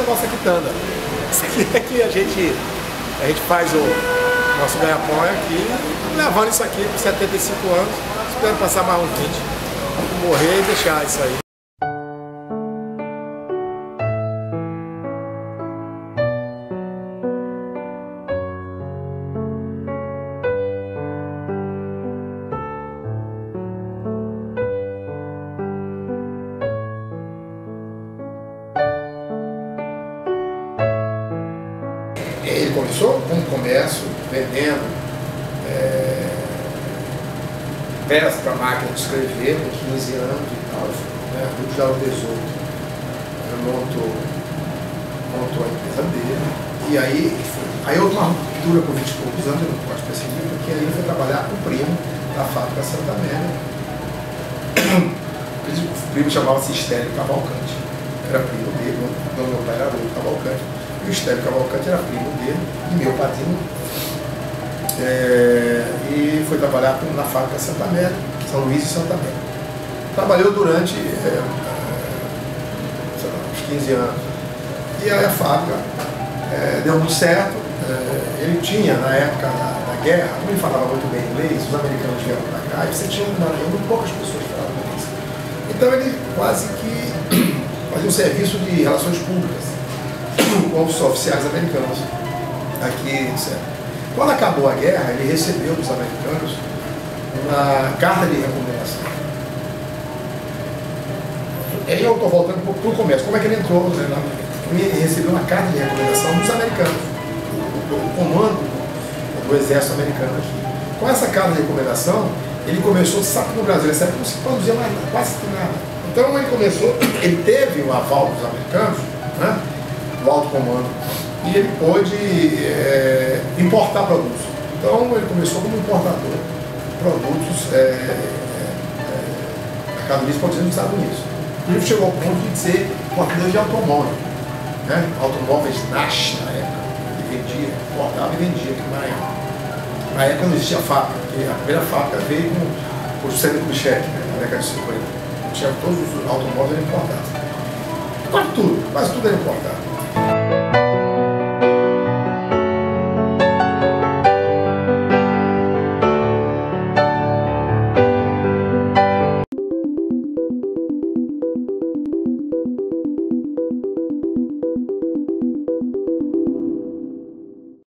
aqui é a nossa quitanda. Isso aqui é que a gente faz o nosso ganha-pão é aqui, levando isso aqui por 75 anos, esperando passar mais uns 20, morrer e deixar isso aí. Ele começou com o comércio, vendendo peças para máquina de escrever, com 15 anos e tal, né? Grupo de Alves 18. Ele montou a empresa dele, e aí houve uma ruptura com 20 e poucos anos, eu não posso perceber, porque aí ele foi trabalhar com o primo da fábrica Santa Amélia. O primo chamava-se Estélio Cavalcante, era primo dele, o meu pai era Louco Cavalcante. E o Estélio Cavalcante era primo dele e meu padrinho. E foi trabalhar na fábrica Santa Amélia, São Luís e Santa Amélia. Trabalhou durante uns 15 anos. E aí a fábrica deu muito certo. Ele tinha, na época da guerra, como ele falava muito bem inglês, os americanos vieram para cá, e você tinha muito poucas pessoas que falavam inglês. Então ele quase que fazia um serviço de relações públicas com os oficiais americanos aqui, certo? Quando acabou a guerra, ele recebeu dos americanos uma carta de recomendação. Aí eu estou voltando um pouco para o começo. Como é que ele entrou? Ele recebeu uma carta de recomendação dos americanos, do comando do exército americano aqui. Com essa carta de recomendação, ele começou, sabe que no Brasil, ele não se produzia mais quase nada. Então ele teve o aval dos americanos, né? Do alto comando, e ele pôde importar produtos. Então ele começou como importador de produtos, mercadorias produzidas nos Estados Unidos. Ele chegou ao ponto de ser importador de automóvel, né? Automóveis Nash na época. Ele vendia, importava e vendia aqui no Maranhão. Na época não existia fábrica, porque a primeira fábrica veio com o Juscelino Kubitschek, né? Na década de 50. Tinha todos os automóveis importados. Quase tudo era importado.